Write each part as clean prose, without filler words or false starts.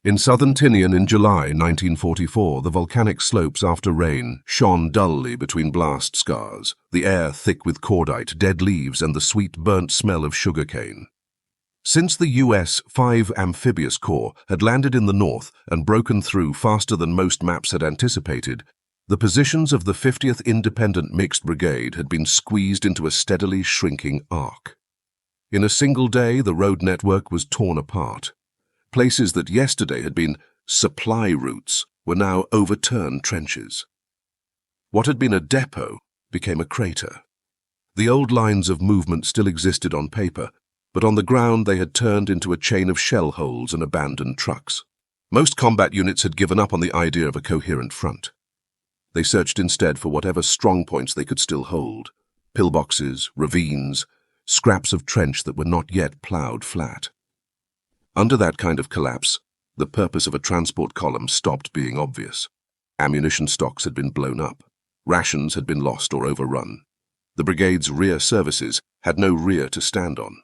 In southern Tinian in July 1944, the volcanic slopes after rain shone dully between blast scars, the air thick with cordite, dead leaves, and the sweet burnt smell of sugarcane. Since the US 5 Amphibious Corps had landed in the north and broken through faster than most maps had anticipated, the positions of the 50th Independent Mixed Brigade had been squeezed into a steadily shrinking arc. In a single day, the road network was torn apart. Places that yesterday had been supply routes were now overturned trenches. What had been a depot became a crater. The old lines of movement still existed on paper, but on the ground they had turned into a chain of shell holes and abandoned trucks. Most combat units had given up on the idea of a coherent front. They searched instead for whatever strong points they could still hold: pillboxes, ravines, scraps of trench that were not yet ploughed flat. Under that kind of collapse, the purpose of a transport column stopped being obvious. Ammunition stocks had been blown up. Rations had been lost or overrun. The brigade's rear services had no rear to stand on.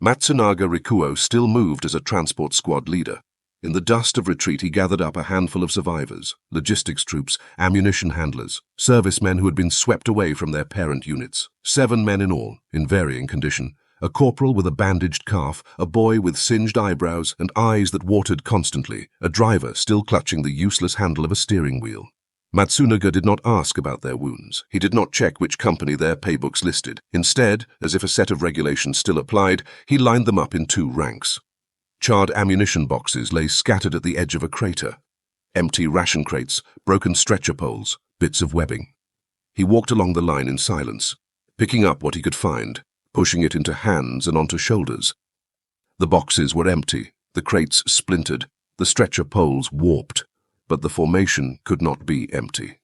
Matsunaga Rikio still moved as a transport squad leader. In the dust of retreat, he gathered up a handful of survivors, logistics troops, ammunition handlers, servicemen who had been swept away from their parent units. 7 men in all, in varying condition: a corporal with a bandaged calf, a boy with singed eyebrows and eyes that watered constantly, a driver still clutching the useless handle of a steering wheel. Matsunaga did not ask about their wounds. He did not check which company their paybooks listed. Instead, as if a set of regulations still applied, he lined them up in 2 ranks. Charred ammunition boxes lay scattered at the edge of a crater. Empty ration crates, broken stretcher poles, bits of webbing. He walked along the line in silence, picking up what he could find, pushing it into hands and onto shoulders. The boxes were empty, the crates splintered, the stretcher poles warped, but the formation could not be empty.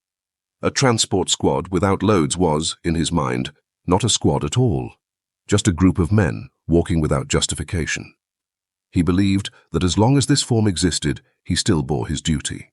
A transport squad without loads was, in his mind, not a squad at all, just a group of men walking without justification. He believed that as long as this form existed, he still bore his duty.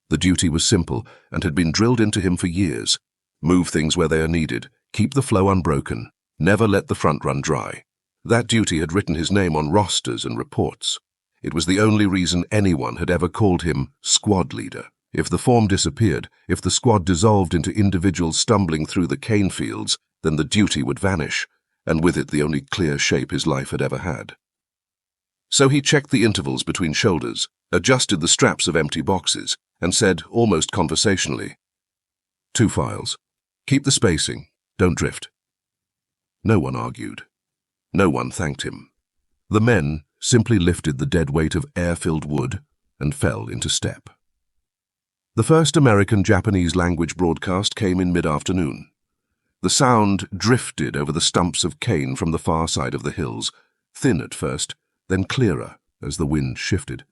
The duty was simple and had been drilled into him for years: move things where they are needed, keep the flow unbroken, never let the front run dry. That duty had written his name on rosters and reports. It was the only reason anyone had ever called him squad leader. If the form disappeared, if the squad dissolved into individuals stumbling through the cane fields, then the duty would vanish, and with it the only clear shape his life had ever had. So he checked the intervals between shoulders, adjusted the straps of empty boxes, and said, almost conversationally, 2 files. Keep the spacing. Don't drift. No one argued. No one thanked him. The men simply lifted the dead weight of air-filled wood and fell into step. The first American-Japanese language broadcast came in mid-afternoon. The sound drifted over the stumps of cane from the far side of the hills, thin at first, then clearer as the wind shifted.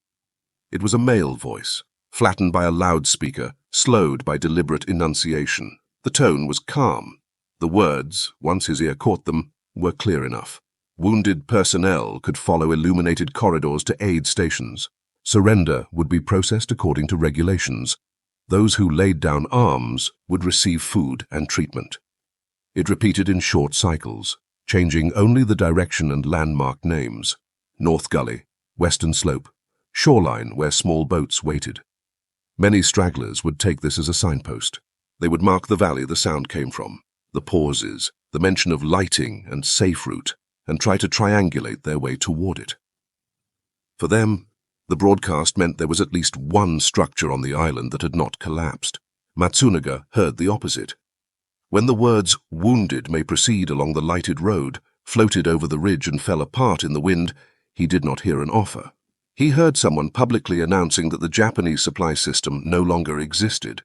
It was a male voice, flattened by a loudspeaker, slowed by deliberate enunciation. The tone was calm. The words, once his ear caught them, were clear enough. Wounded personnel could follow illuminated corridors to aid stations. Surrender would be processed according to regulations. Those who laid down arms would receive food and treatment. It repeated in short cycles, changing only the direction and landmark names: North Gully, Western Slope, shoreline where small boats waited. Many stragglers would take this as a signpost. They would mark the valley the sound came from, the pauses, the mention of lighting and safe route, and try to triangulate their way toward it. For them, the broadcast meant there was at least one structure on the island that had not collapsed. Matsunaga heard the opposite. When the words "wounded may proceed along the lighted road" floated over the ridge and fell apart in the wind, he did not hear an offer. He heard someone publicly announcing that the Japanese supply system no longer existed.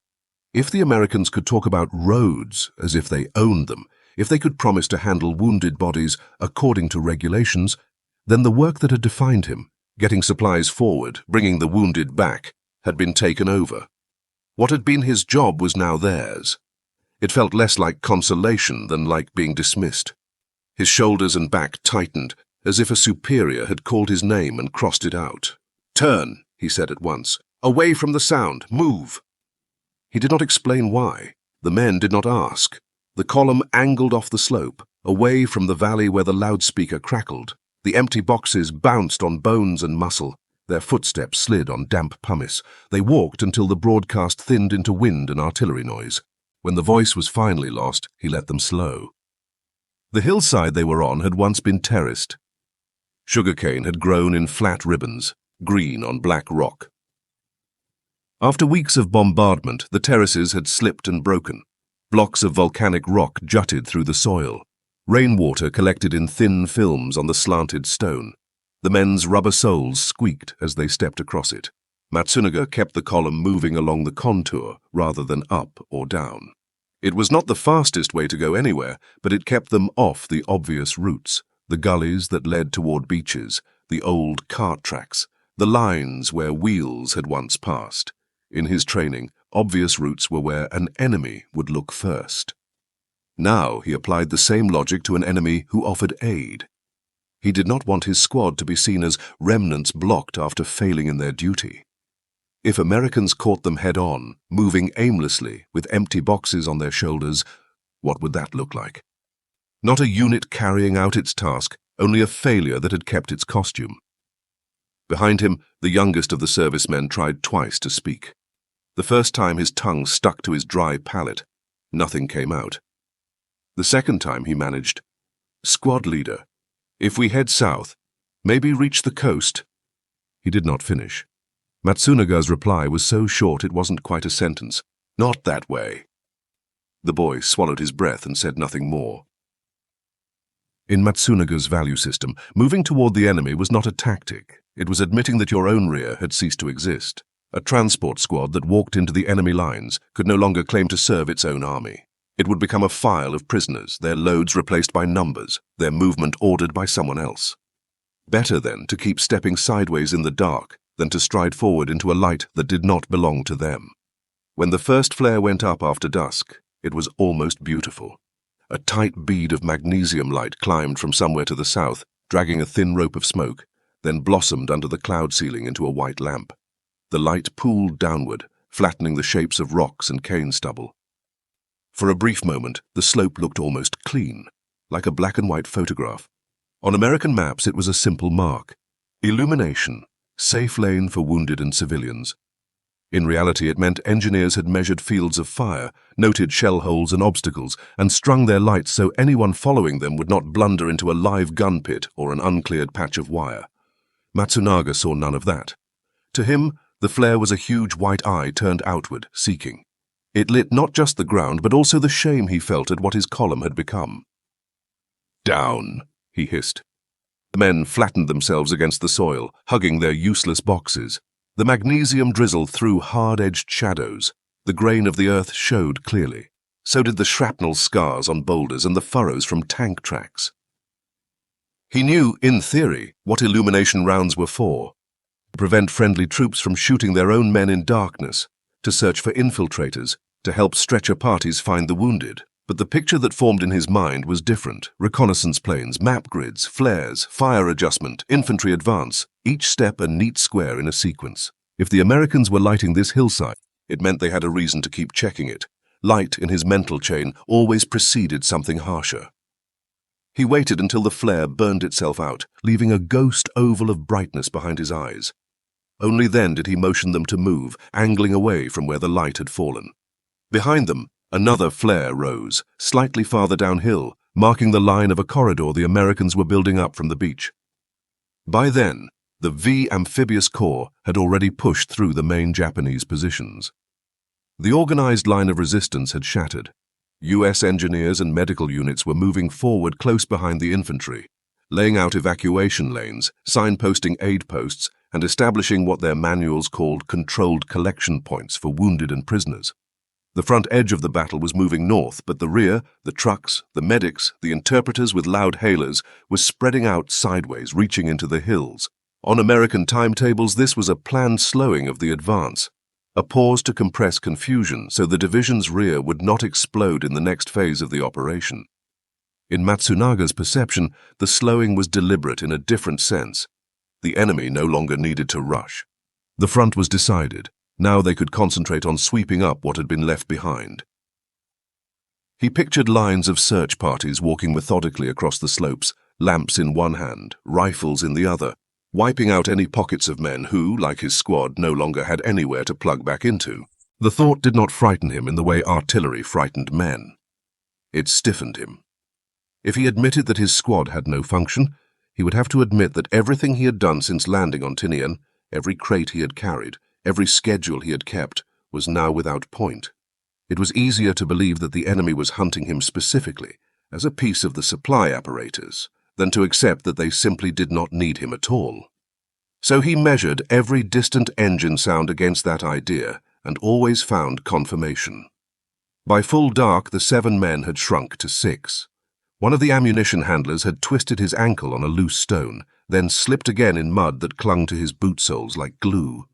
If the Americans could talk about roads as if they owned them, if they could promise to handle wounded bodies according to regulations, then the work that had defined him, getting supplies forward, bringing the wounded back, had been taken over. What had been his job was now theirs. It felt less like consolation than like being dismissed. His shoulders and back tightened, as if a superior had called his name and crossed it out. "Turn," he said at once. "Away from the sound. Move." He did not explain why. The men did not ask. The column angled off the slope, away from the valley where the loudspeaker crackled. The empty boxes bounced on bones and muscle. Their footsteps slid on damp pumice. They walked until the broadcast thinned into wind and artillery noise. When the voice was finally lost, he let them slow. The hillside they were on had once been terraced. Sugarcane had grown in flat ribbons, green on black rock. After weeks of bombardment, the terraces had slipped and broken. Blocks of volcanic rock jutted through the soil. Rainwater collected in thin films on the slanted stone. The men's rubber soles squeaked as they stepped across it. Matsunaga kept the column moving along the contour rather than up or down. It was not the fastest way to go anywhere, but it kept them off the obvious routes, the gullies that led toward beaches, the old cart tracks, the lines where wheels had once passed. In his training, obvious routes were where an enemy would look first. Now he applied the same logic to an enemy who offered aid. He did not want his squad to be seen as remnants blocked after failing in their duty. If Americans caught them head-on, moving aimlessly with empty boxes on their shoulders, what would that look like? Not a unit carrying out its task, only a failure that had kept its costume. Behind him, the youngest of the servicemen tried twice to speak. The first time his tongue stuck to his dry palate. Nothing came out. The second time he managed, "Squad leader, if we head south, maybe reach the coast." He did not finish. Matsunaga's reply was so short it wasn't quite a sentence. "Not that way." The boy swallowed his breath and said nothing more. In Matsunaga's value system, moving toward the enemy was not a tactic. It was admitting that your own rear had ceased to exist. A transport squad that walked into the enemy lines could no longer claim to serve its own army. It would become a file of prisoners, their loads replaced by numbers, their movement ordered by someone else. Better, then, to keep stepping sideways in the dark than to stride forward into a light that did not belong to them. When the first flare went up after dusk, it was almost beautiful. A tight bead of magnesium light climbed from somewhere to the south, dragging a thin rope of smoke, then blossomed under the cloud ceiling into a white lamp. The light pooled downward, flattening the shapes of rocks and cane stubble. For a brief moment, the slope looked almost clean, like a black and white photograph. On American maps, it was a simple mark: illumination, safe lane for wounded and civilians. In reality, it meant engineers had measured fields of fire, noted shell holes and obstacles, and strung their lights so anyone following them would not blunder into a live gun pit or an uncleared patch of wire. Matsunaga saw none of that. To him, the flare was a huge white eye turned outward, seeking. It lit not just the ground, but also the shame he felt at what his column had become. "Down," he hissed. The men flattened themselves against the soil, hugging their useless boxes. The magnesium drizzle threw hard-edged shadows. The grain of the earth showed clearly. So did the shrapnel scars on boulders and the furrows from tank tracks. He knew, in theory, what illumination rounds were for: to prevent friendly troops from shooting their own men in darkness, to search for infiltrators, to help stretcher parties find the wounded. But the picture that formed in his mind was different. Reconnaissance planes, map grids, flares, fire adjustment, infantry advance, each step a neat square in a sequence. If the Americans were lighting this hillside, it meant they had a reason to keep checking it. Light in his mental chain always preceded something harsher. He waited until the flare burned itself out, leaving a ghost oval of brightness behind his eyes. Only then did he motion them to move, angling away from where the light had fallen. Behind them, another flare rose, slightly farther downhill, marking the line of a corridor the Americans were building up from the beach. By then, the V Amphibious Corps had already pushed through the main Japanese positions. The organized line of resistance had shattered. U.S. engineers and medical units were moving forward close behind the infantry, laying out evacuation lanes, signposting aid posts, and establishing what their manuals called controlled collection points for wounded and prisoners. The front edge of the battle was moving north, but the rear, the trucks, the medics, the interpreters with loud hailers, was spreading out sideways, reaching into the hills. On American timetables, this was a planned slowing of the advance, a pause to compress confusion so the division's rear would not explode in the next phase of the operation. In Matsunaga's perception, the slowing was deliberate in a different sense. The enemy no longer needed to rush. The front was decided. Now they could concentrate on sweeping up what had been left behind. He pictured lines of search parties walking methodically across the slopes, lamps in one hand, rifles in the other, wiping out any pockets of men who, like his squad, no longer had anywhere to plug back into. The thought did not frighten him in the way artillery frightened men. It stiffened him. If he admitted that his squad had no function, he would have to admit that everything he had done since landing on Tinian, every crate he had carried, every schedule he had kept, was now without point. It was easier to believe that the enemy was hunting him specifically, as a piece of the supply apparatus, than to accept that they simply did not need him at all. So he measured every distant engine sound against that idea, and always found confirmation. By full dark, the 7 men had shrunk to 6. One of the ammunition handlers had twisted his ankle on a loose stone, then slipped again in mud that clung to his boot soles like glue.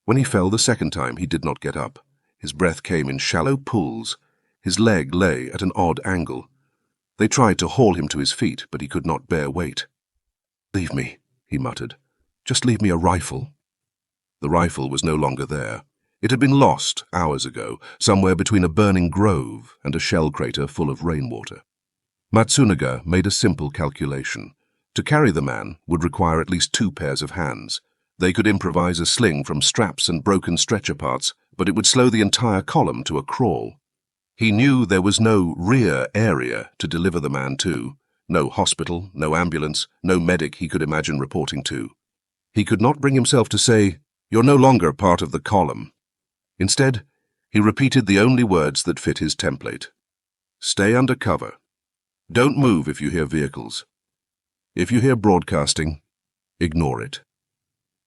When he fell the second time, he did not get up. His breath came in shallow pulls. His leg lay at an odd angle. They tried to haul him to his feet, but he could not bear weight. "Leave me," he muttered. "Just leave me a rifle." The rifle was no longer there. It had been lost hours ago, somewhere between a burning grove and a shell crater full of rainwater. Matsunaga made a simple calculation. To carry the man would require at least 2 pairs of hands. They could improvise a sling from straps and broken stretcher parts, but it would slow the entire column to a crawl. He knew there was no rear area to deliver the man to, no hospital, no ambulance, no medic he could imagine reporting to. He could not bring himself to say, "You're no longer part of the column." Instead, he repeated the only words that fit his template. "Stay under cover. Don't move if you hear vehicles. If you hear broadcasting, ignore it."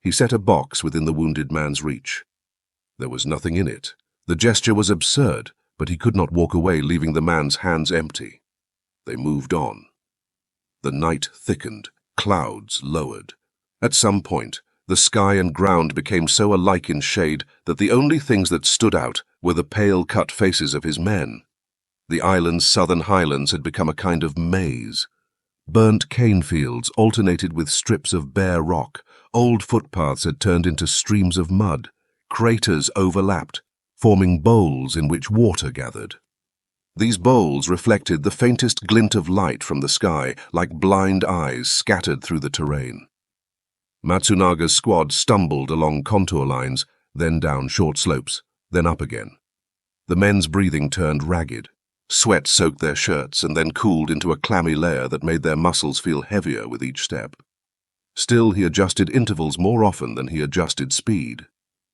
He set a box within the wounded man's reach. There was nothing in it. The gesture was absurd, but he could not walk away leaving the man's hands empty. They moved on. The night thickened, clouds lowered. At some point, the sky and ground became so alike in shade that the only things that stood out were the pale-cut faces of his men. The island's southern highlands had become a kind of maze. Burnt cane fields alternated with strips of bare rock. Old footpaths had turned into streams of mud. Craters overlapped, forming bowls in which water gathered. These bowls reflected the faintest glint of light from the sky, like blind eyes scattered through the terrain. Matsunaga's squad stumbled along contour lines, then down short slopes, then up again. The men's breathing turned ragged. Sweat soaked their shirts and then cooled into a clammy layer that made their muscles feel heavier with each step. Still, he adjusted intervals more often than he adjusted speed.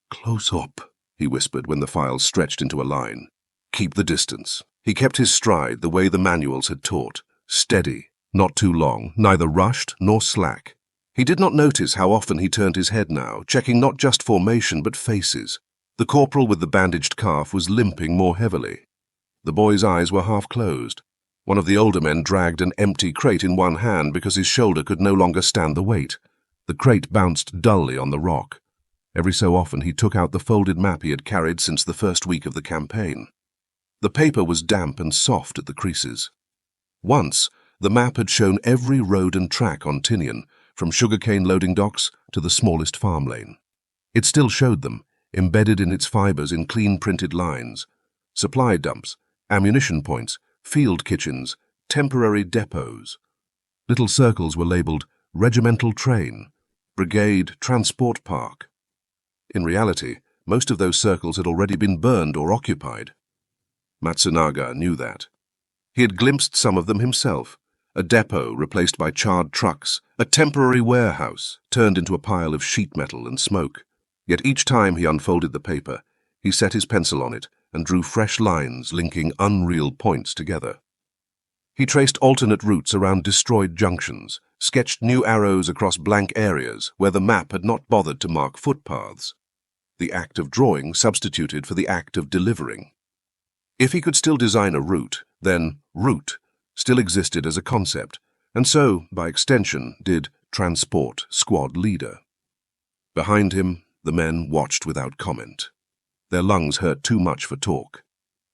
"Close up," he whispered when the files stretched into a line. "Keep the distance." He kept his stride the way the manuals had taught. Steady, not too long, neither rushed nor slack. He did not notice how often he turned his head now, checking not just formation but faces. The corporal with the bandaged calf was limping more heavily. The boy's eyes were half closed. One of the older men dragged an empty crate in one hand because his shoulder could no longer stand the weight. The crate bounced dully on the rock. Every so often he took out the folded map he had carried since the first week of the campaign. The paper was damp and soft at the creases. Once, the map had shown every road and track on Tinian, from sugarcane loading docks to the smallest farm lane. It still showed them, embedded in its fibers in clean printed lines. Supply dumps, ammunition points, field kitchens, temporary depots. Little circles were labelled Regimental Train, Brigade Transport Park. In reality, most of those circles had already been burned or occupied. Matsunaga knew that. He had glimpsed some of them himself. A depot replaced by charred trucks, a temporary warehouse turned into a pile of sheet metal and smoke. Yet each time he unfolded the paper, he set his pencil on it and drew fresh lines linking unreal points together. He traced alternate routes around destroyed junctions, sketched new arrows across blank areas where the map had not bothered to mark footpaths. The act of drawing substituted for the act of delivering. If he could still design a route, then route still existed as a concept, and so, by extension, did transport squad leader. Behind him, the men watched without comment. Their lungs hurt too much for talk.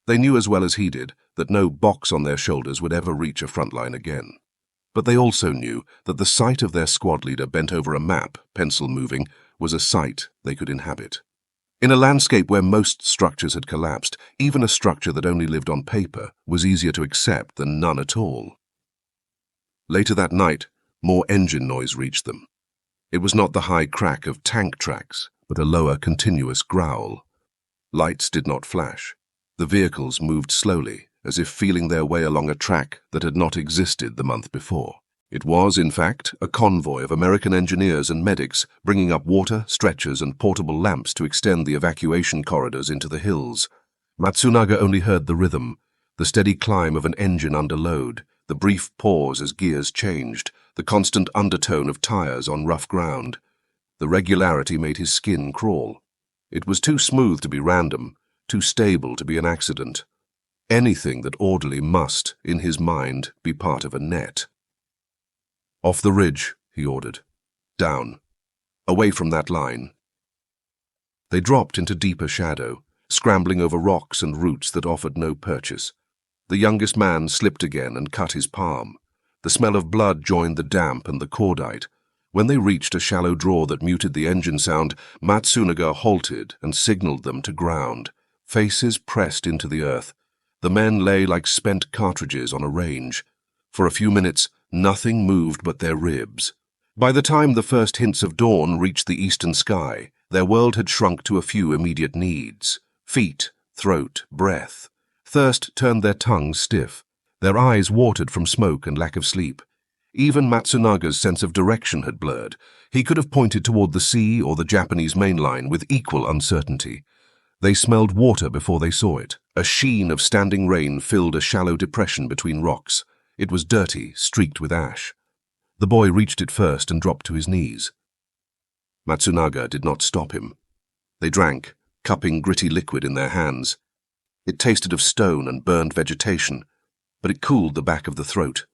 They knew as well as he did that no box on their shoulders would ever reach a front line again. But they also knew that the sight of their squad leader bent over a map, pencil moving, was a sight they could inhabit. In a landscape where most structures had collapsed, even a structure that only lived on paper was easier to accept than none at all. Later that night, more engine noise reached them. It was not the high crack of tank tracks, but a lower continuous growl. Lights did not flash. The vehicles moved slowly, as if feeling their way along a track that had not existed the month before. It was, in fact, a convoy of American engineers and medics bringing up water, stretchers, and portable lamps to extend the evacuation corridors into the hills. Matsunaga only heard the rhythm, the steady climb of an engine under load, the brief pause as gears changed, the constant undertone of tires on rough ground. The regularity made his skin crawl. It was too smooth to be random, too stable to be an accident. Anything that orderly must, in his mind, be part of a net. "Off the ridge," he ordered. "Down. Away from that line." They dropped into deeper shadow, scrambling over rocks and roots that offered no purchase. The youngest man slipped again and cut his palm. The smell of blood joined the damp and the cordite. When they reached a shallow draw that muted the engine sound, Matsunaga halted and signaled them to ground. Faces pressed into the earth. The men lay like spent cartridges on a range. For a few minutes, nothing moved but their ribs. By the time the first hints of dawn reached the eastern sky, their world had shrunk to a few immediate needs: feet, throat, breath. Thirst turned their tongues stiff. Their eyes watered from smoke and lack of sleep. Even Matsunaga's sense of direction had blurred. He could have pointed toward the sea or the Japanese mainline with equal uncertainty. They smelled water before they saw it. A sheen of standing rain filled a shallow depression between rocks. It was dirty, streaked with ash. The boy reached it first and dropped to his knees. Matsunaga did not stop him. They drank, cupping gritty liquid in their hands. It tasted of stone and burned vegetation, but it cooled the back of the throat.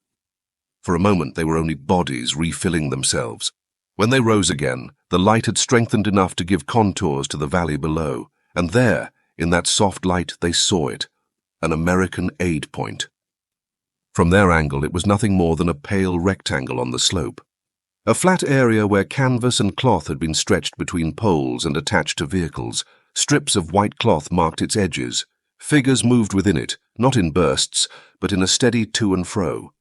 For a moment they were only bodies refilling themselves. When they rose again, the light had strengthened enough to give contours to the valley below, and there, in that soft light, they saw it, an American aid point. From their angle, it was nothing more than a pale rectangle on the slope. A flat area where canvas and cloth had been stretched between poles and attached to vehicles. Strips of white cloth marked its edges. Figures moved within it, not in bursts, but in a steady to and fro.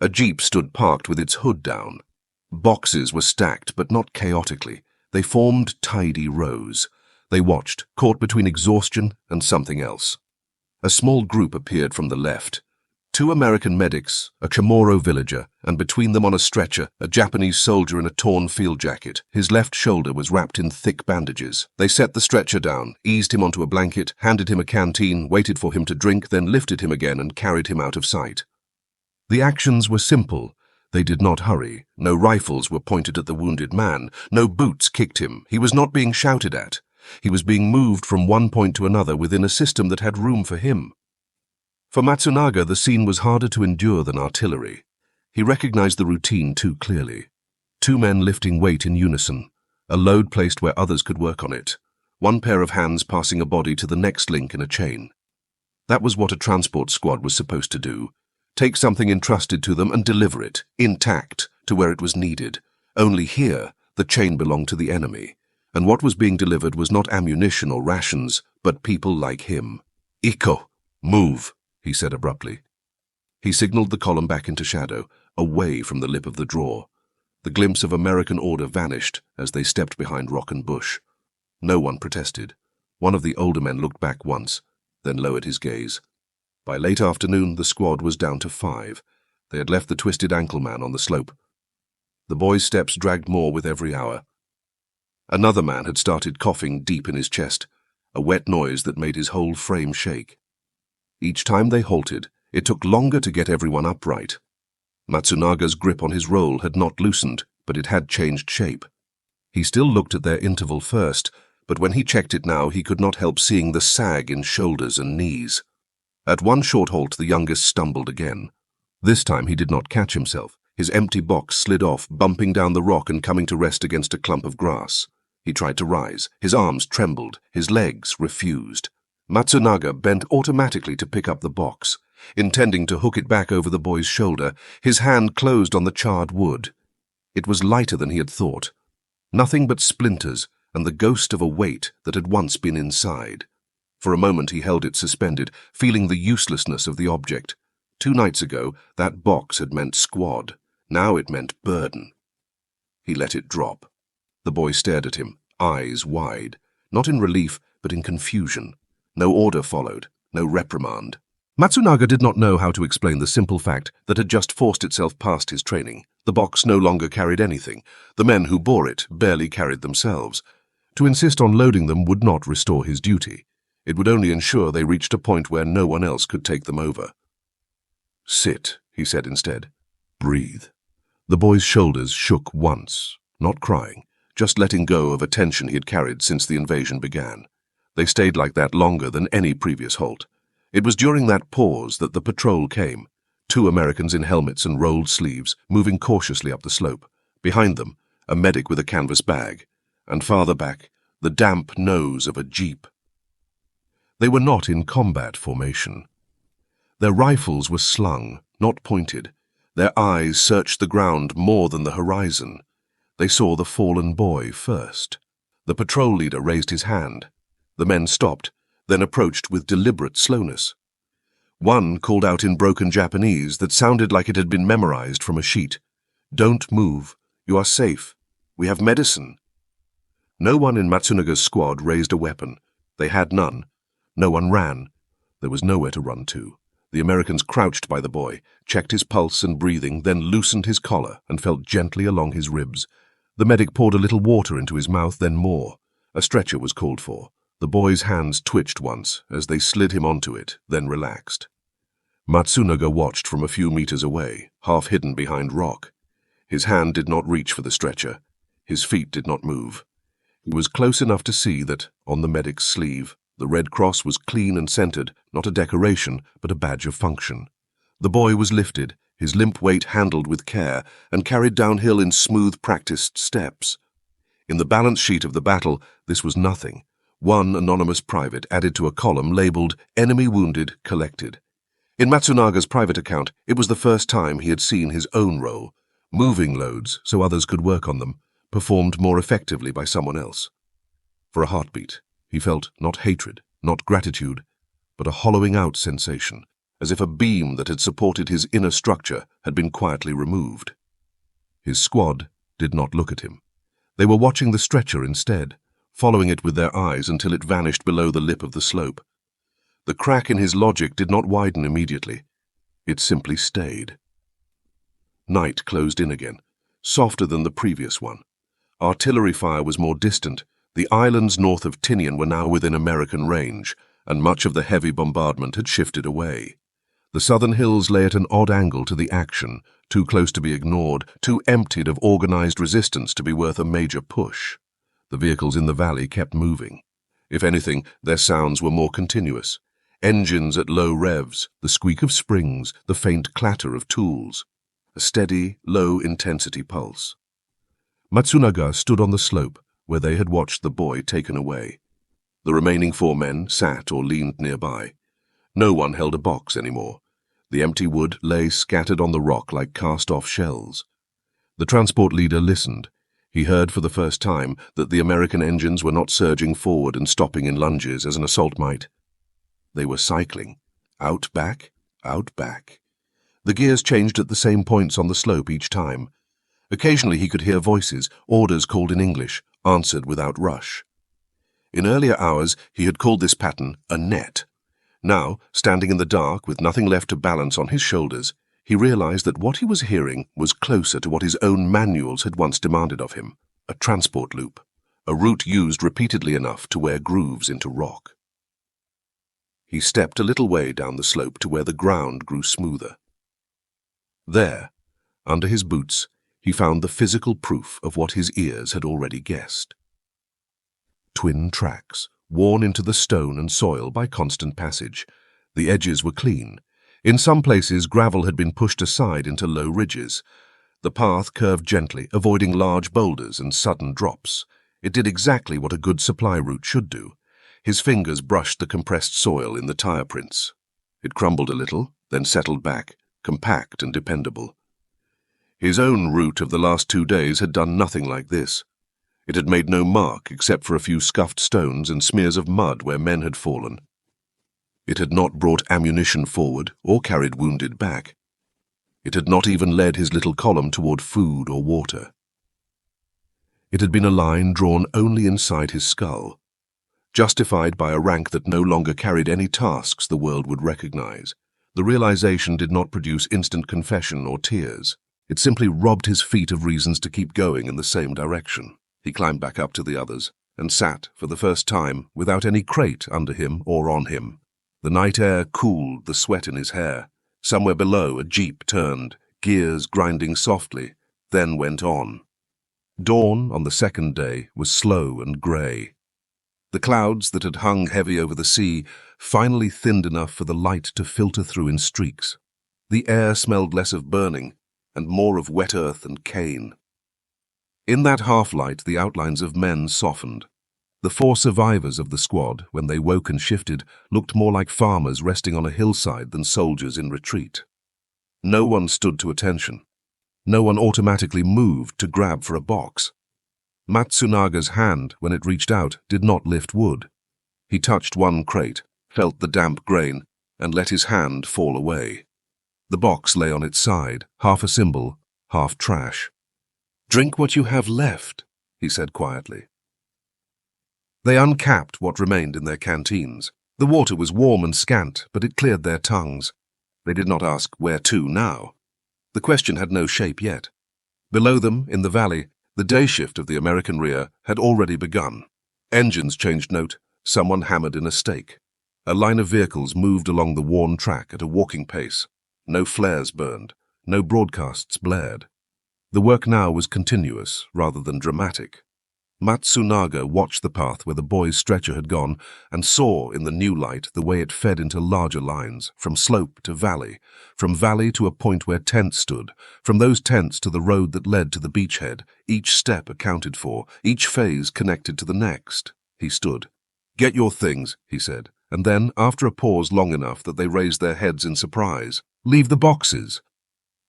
A jeep stood parked with its hood down. Boxes were stacked, but not chaotically. They formed tidy rows. They watched, caught between exhaustion and something else. A small group appeared from the left. 2 American medics, a Chamorro villager, and between them on a stretcher, a Japanese soldier in a torn field jacket. His left shoulder was wrapped in thick bandages. They set the stretcher down, eased him onto a blanket, handed him a canteen, waited for him to drink, then lifted him again and carried him out of sight. The actions were simple. They did not hurry. No rifles were pointed at the wounded man. No boots kicked him. He was not being shouted at. He was being moved from one point to another within a system that had room for him. For Matsunaga, the scene was harder to endure than artillery. He recognized the routine too clearly. 2 men lifting weight in unison, a load placed where others could work on it, one pair of hands passing a body to the next link in a chain. That was what a transport squad was supposed to do: take something entrusted to them and deliver it, intact, to where it was needed. Only here, the chain belonged to the enemy, and what was being delivered was not ammunition or rations, but people like him. "Iko, move," he said abruptly. He signaled the column back into shadow, away from the lip of the draw. The glimpse of American order vanished as they stepped behind rock and bush. No one protested. One of the older men looked back once, then lowered his gaze. By late afternoon, the squad was down to 5. They had left the twisted ankle man on the slope. The boy's steps dragged more with every hour. Another man had started coughing deep in his chest, a wet noise that made his whole frame shake. Each time they halted, it took longer to get everyone upright. Matsunaga's grip on his roll had not loosened, but it had changed shape. He still looked at their interval first, but when he checked it now, he could not help seeing the sag in shoulders and knees. At one short halt, the youngest stumbled again. This time he did not catch himself. His empty box slid off, bumping down the rock and coming to rest against a clump of grass. He tried to rise. His arms trembled. His legs refused. Matsunaga bent automatically to pick up the box. Intending to hook it back over the boy's shoulder, his hand closed on the charred wood. It was lighter than he had thought. Nothing but splinters and the ghost of a weight that had once been inside. For a moment he held it suspended, feeling the uselessness of the object. 2 nights ago, that box had meant squad. Now it meant burden. He let it drop. The boy stared at him, eyes wide, not in relief, but in confusion. No order followed, no reprimand. Matsunaga did not know how to explain the simple fact that had just forced itself past his training. The box no longer carried anything. The men who bore it barely carried themselves. To insist on loading them would not restore his duty. It would only ensure they reached a point where no one else could take them over. "Sit," he said instead. "Breathe." The boy's shoulders shook once, not crying, just letting go of a tension he had carried since the invasion began. They stayed like that longer than any previous halt. It was during that pause that the patrol came, 2 Americans in helmets and rolled sleeves, moving cautiously up the slope. Behind them, a medic with a canvas bag, and farther back, the damp nose of a jeep. They were not in combat formation. Their rifles were slung, not pointed. Their eyes searched the ground more than the horizon. They saw the fallen boy first. The patrol leader raised his hand. The men stopped, then approached with deliberate slowness. One called out in broken Japanese that sounded like it had been memorized from a sheet. "Don't move. You are safe. We have medicine." No one in Matsunaga's squad raised a weapon. They had none. No one ran. There was nowhere to run to. The Americans crouched by the boy, checked his pulse and breathing, then loosened his collar and felt gently along his ribs. The medic poured a little water into his mouth, then more. A stretcher was called for. The boy's hands twitched once as they slid him onto it, then relaxed. Matsunaga watched from a few meters away, half hidden behind rock. His hand did not reach for the stretcher. His feet did not move. He was close enough to see that, on the medic's sleeve, the red cross was clean and centered, not a decoration, but a badge of function. The boy was lifted, his limp weight handled with care, and carried downhill in smooth, practiced steps. In the balance sheet of the battle, this was nothing. One anonymous private added to a column labeled "Enemy Wounded, Collected." In Matsunaga's private account, it was the first time he had seen his own role, moving loads so others could work on them, performed more effectively by someone else. For a heartbeat, he felt not hatred, not gratitude, but a hollowing out sensation, as if a beam that had supported his inner structure had been quietly removed. His squad did not look at him. They were watching the stretcher instead, following it with their eyes until it vanished below the lip of the slope. The crack in his logic did not widen immediately. It simply stayed. Night closed in again, softer than the previous one. Artillery fire was more distant. The islands north of Tinian were now within American range, and much of the heavy bombardment had shifted away. The southern hills lay at an odd angle to the action, too close to be ignored, too emptied of organized resistance to be worth a major push. The vehicles in the valley kept moving. If anything, their sounds were more continuous. Engines at low revs, the squeak of springs, the faint clatter of tools. A steady, low-intensity pulse. Matsunaga stood on the slope where they had watched the boy taken away. The remaining 4 men sat or leaned nearby. No one held a box anymore. The empty wood lay scattered on the rock like cast-off shells. The transport leader listened. He heard for the first time that the American engines were not surging forward and stopping in lunges as an assault might. They were cycling. Out back, out back. The gears changed at the same points on the slope each time. Occasionally he could hear voices, orders called in English, answered without rush. In earlier hours he had called this pattern a net. Now, standing in the dark with nothing left to balance on his shoulders, he realized that what he was hearing was closer to what his own manuals had once demanded of him, a transport loop, a route used repeatedly enough to wear grooves into rock. He stepped a little way down the slope to where the ground grew smoother. There, under his boots, he found the physical proof of what his ears had already guessed. Twin tracks, worn into the stone and soil by constant passage. The edges were clean. In some places, gravel had been pushed aside into low ridges. The path curved gently, avoiding large boulders and sudden drops. It did exactly what a good supply route should do. His fingers brushed the compressed soil in the tire prints. It crumbled a little, then settled back, compact and dependable. His own route of the last 2 days had done nothing like this. It had made no mark except for a few scuffed stones and smears of mud where men had fallen. It had not brought ammunition forward or carried wounded back. It had not even led his little column toward food or water. It had been a line drawn only inside his skull, justified by a rank that no longer carried any tasks the world would recognize. The realization did not produce instant confession or tears. It simply robbed his feet of reasons to keep going in the same direction. He climbed back up to the others and sat, for the first time, without any crate under him or on him. The night air cooled the sweat in his hair. Somewhere below, a jeep turned, gears grinding softly, then went on. Dawn on the second day was slow and grey. The clouds that had hung heavy over the sea finally thinned enough for the light to filter through in streaks. The air smelled less of burning and more of wet earth and cane. In that half-light, the outlines of men softened. The 4 survivors of the squad, when they woke and shifted, looked more like farmers resting on a hillside than soldiers in retreat. No one stood to attention. No one automatically moved to grab for a box. Matsunaga's hand, when it reached out, did not lift wood. He touched one crate, felt the damp grain, and let his hand fall away. The box lay on its side, half a symbol, half trash. "Drink what you have left," he said quietly. They uncapped what remained in their canteens. The water was warm and scant, but it cleared their tongues. They did not ask where to now. The question had no shape yet. Below them, in the valley, the day shift of the American rear had already begun. Engines changed note, someone hammered in a stake. A line of vehicles moved along the worn track at a walking pace. No flares burned, no broadcasts blared. The work now was continuous rather than dramatic. Matsunaga watched the path where the boy's stretcher had gone and saw in the new light the way it fed into larger lines, from slope to valley, from valley to a point where tents stood, from those tents to the road that led to the beachhead, each step accounted for, each phase connected to the next. He stood. "Get your things," he said, and then, after a pause long enough that they raised their heads in surprise, "Leave the boxes."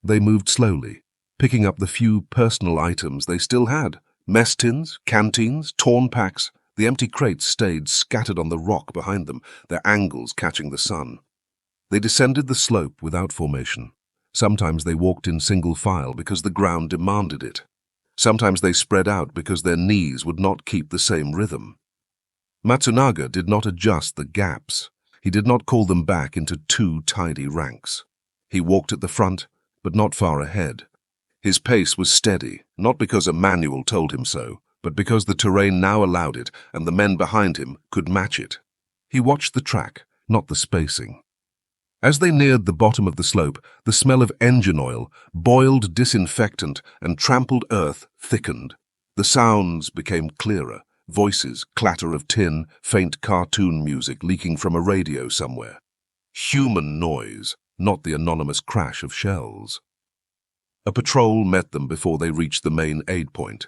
They moved slowly, picking up the few personal items they still had. Mess tins, canteens, torn packs. The empty crates stayed scattered on the rock behind them, their angles catching the sun. They descended the slope without formation. Sometimes they walked in single file because the ground demanded it. Sometimes they spread out because their knees would not keep the same rhythm. Matsunaga did not adjust the gaps. He did not call them back into 2 tidy ranks. He walked at the front, but not far ahead. His pace was steady, not because a manual told him so, but because the terrain now allowed it and the men behind him could match it. He watched the track, not the spacing. As they neared the bottom of the slope, the smell of engine oil, boiled disinfectant, and trampled earth thickened. The sounds became clearer, voices, clatter of tin, faint cartoon music leaking from a radio somewhere. Human noise, not the anonymous crash of shells. A patrol met them before they reached the main aid point.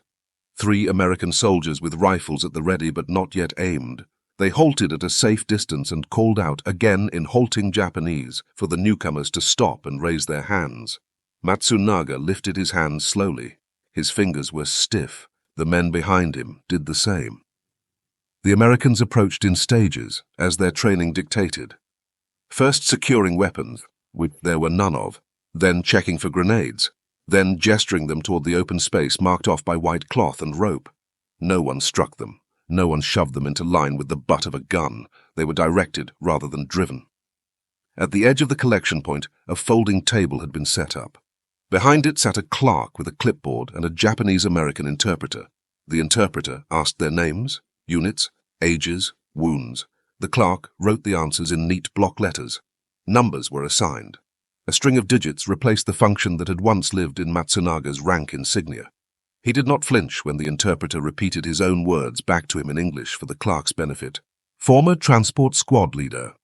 3 American soldiers with rifles at the ready but not yet aimed. They halted at a safe distance and called out, again in halting Japanese, for the newcomers to stop and raise their hands. Matsunaga lifted his hands slowly. His fingers were stiff. The men behind him did the same. The Americans approached in stages, as their training dictated. First securing weapons, which there were none of, then checking for grenades, then gesturing them toward the open space marked off by white cloth and rope. No one struck them. No one shoved them into line with the butt of a gun. They were directed rather than driven. At the edge of the collection point, a folding table had been set up. Behind it sat a clerk with a clipboard and a Japanese-American interpreter. The interpreter asked their names, units, ages, wounds. The clerk wrote the answers in neat block letters. Numbers were assigned. A string of digits replaced the function that had once lived in Matsunaga's rank insignia. He did not flinch when the interpreter repeated his own words back to him in English for the clerk's benefit. Former transport squad leader.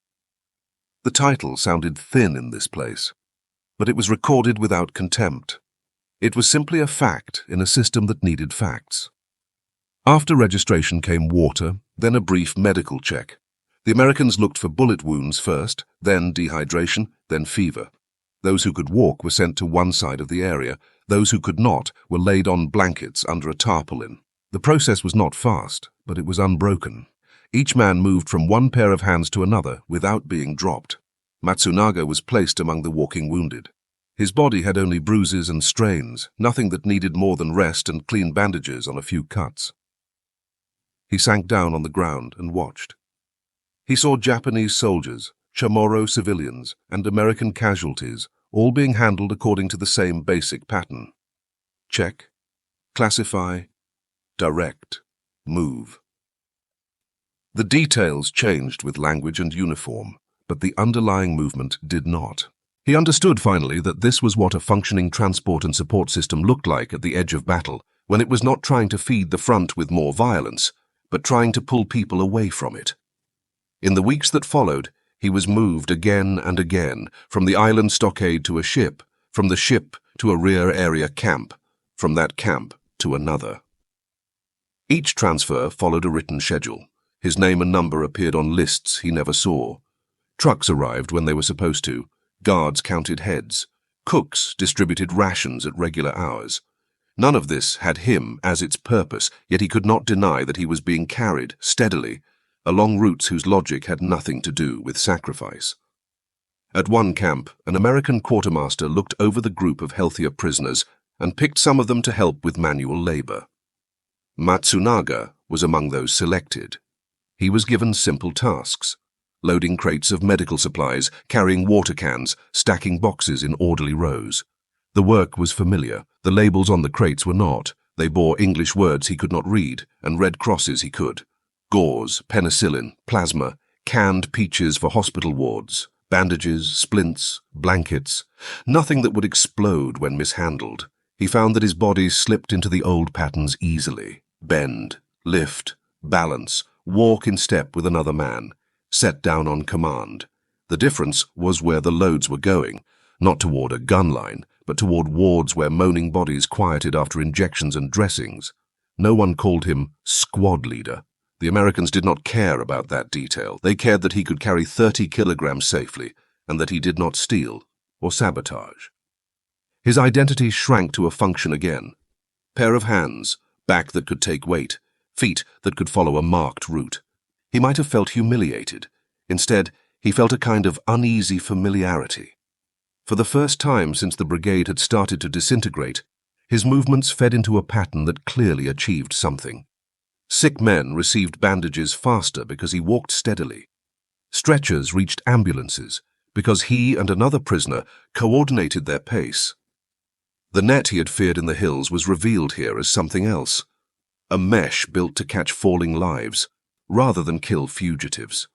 The title sounded thin in this place, but it was recorded without contempt. It was simply a fact in a system that needed facts. After registration came water, then a brief medical check. The Americans looked for bullet wounds first, then dehydration, then fever. Those who could walk were sent to one side of the area. Those who could not were laid on blankets under a tarpaulin. The process was not fast, but it was unbroken. Each man moved from one pair of hands to another without being dropped. Matsunaga was placed among the walking wounded. His body had only bruises and strains, nothing that needed more than rest and clean bandages on a few cuts. He sank down on the ground and watched. He saw Japanese soldiers, Chamorro civilians, and American casualties, all being handled according to the same basic pattern. Check, classify, direct, move. The details changed with language and uniform, but the underlying movement did not. He understood finally that this was what a functioning transport and support system looked like at the edge of battle, when it was not trying to feed the front with more violence, but trying to pull people away from it. In the weeks that followed, he was moved again and again, from the island stockade to a ship, from the ship to a rear area camp, from that camp to another. Each transfer followed a written schedule. His name and number appeared on lists he never saw. Trucks arrived when they were supposed to. Guards counted heads. Cooks distributed rations at regular hours. None of this had him as its purpose, yet he could not deny that he was being carried, steadily, along routes whose logic had nothing to do with sacrifice. At one camp, an American quartermaster looked over the group of healthier prisoners and picked some of them to help with manual labor. Matsunaga was among those selected. He was given simple tasks: loading crates of medical supplies, carrying water cans, stacking boxes in orderly rows. The work was familiar. The labels on the crates were not. They bore English words he could not read and red crosses he could. Gauze, penicillin, plasma, canned peaches for hospital wards, bandages, splints, blankets. Nothing that would explode when mishandled. He found that his body slipped into the old patterns easily. Bend, lift, balance, walk in step with another man, set down on command. The difference was where the loads were going, not toward a gun line, but toward wards where moaning bodies quieted after injections and dressings. No one called him squad leader. The Americans did not care about that detail. They cared that he could carry 30 kilograms safely, and that he did not steal or sabotage. His identity shrank to a function again. Pair of hands, back that could take weight, feet that could follow a marked route. He might have felt humiliated. Instead, he felt a kind of uneasy familiarity. For the first time since the brigade had started to disintegrate, his movements fed into a pattern that clearly achieved something. Sick men received bandages faster because he walked steadily. Stretchers reached ambulances because he and another prisoner coordinated their pace. The net he had feared in the hills was revealed here as something else, a mesh built to catch falling lives, rather than kill fugitives.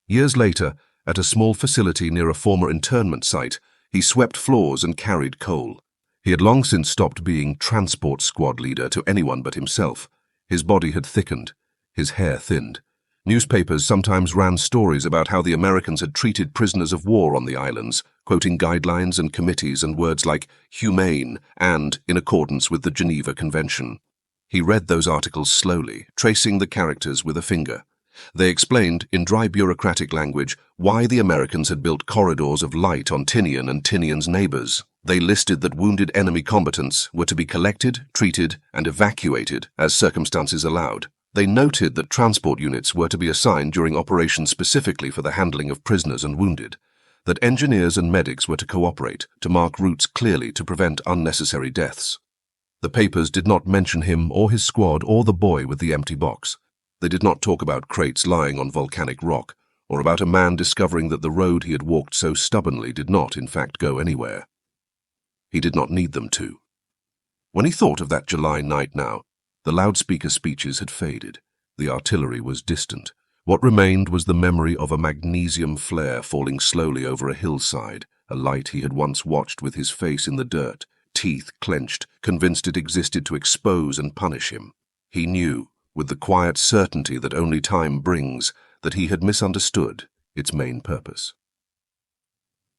Years later, at a small facility near a former internment site, he swept floors and carried coal. He had long since stopped being transport squad leader to anyone but himself. His body had thickened, his hair thinned. Newspapers sometimes ran stories about how the Americans had treated prisoners of war on the islands, quoting guidelines and committees and words like humane and in accordance with the Geneva Convention. He read those articles slowly, tracing the characters with a finger. They explained, in dry bureaucratic language, why the Americans had built corridors of light on Tinian and Tinian's neighbors. They listed that wounded enemy combatants were to be collected, treated, and evacuated as circumstances allowed. They noted that transport units were to be assigned during operations specifically for the handling of prisoners and wounded, that engineers and medics were to cooperate, to mark routes clearly to prevent unnecessary deaths. The papers did not mention him or his squad or the boy with the empty box. They did not talk about crates lying on volcanic rock, or about a man discovering that the road he had walked so stubbornly did not, in fact, go anywhere. He did not need them to. When he thought of that July night now, the loudspeaker speeches had faded. The artillery was distant. What remained was the memory of a magnesium flare falling slowly over a hillside, a light he had once watched with his face in the dirt, teeth clenched, convinced it existed to expose and punish him. He knew, with the quiet certainty that only time brings, that he had misunderstood its main purpose.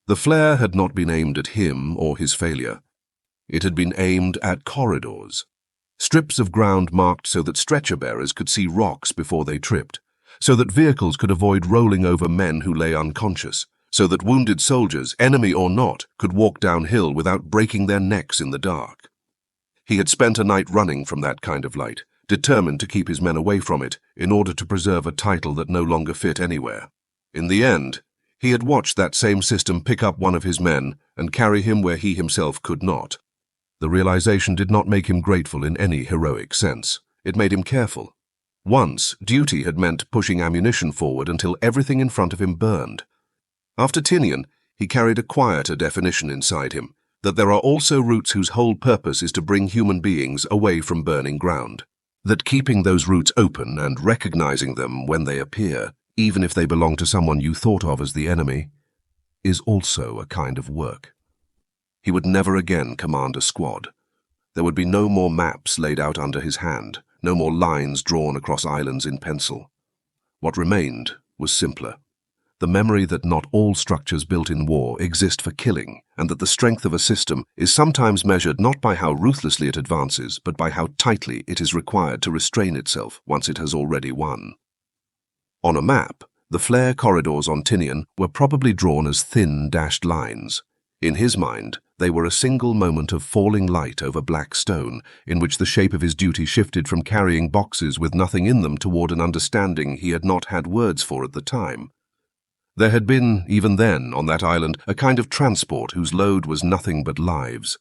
The flare had not been aimed at him or his failure. It had been aimed at corridors. Strips of ground marked so that stretcher-bearers could see rocks before they tripped, so that vehicles could avoid rolling over men who lay unconscious, so that wounded soldiers, enemy or not, could walk downhill without breaking their necks in the dark. He had spent a night running from that kind of light, determined to keep his men away from it in order to preserve a title that no longer fit anywhere. In the end, He had watched that same system pick up one of his men and carry him where he himself could not. The realization did not make him grateful in any heroic sense. It made him careful. Once, duty had meant pushing ammunition forward until everything in front of him burned. After Tinian, he carried a quieter definition inside him, that there are also routes whose whole purpose is to bring human beings away from burning ground. That keeping those routes open and recognizing them when they appear, even if they belong to someone you thought of as the enemy, is also a kind of work. He would never again command a squad. There would be no more maps laid out under his hand, no more lines drawn across islands in pencil. What remained was simpler. The memory that not all structures built in war exist for killing, and that the strength of a system is sometimes measured not by how ruthlessly it advances, but by how tightly it is required to restrain itself once it has already won. On a map, the flare corridors on Tinian were probably drawn as thin dashed lines. In his mind, they were a single moment of falling light over black stone, in which the shape of his duty shifted from carrying boxes with nothing in them toward an understanding he had not had words for at the time. There had been, even then, on that island, a kind of transport whose load was nothing but lives.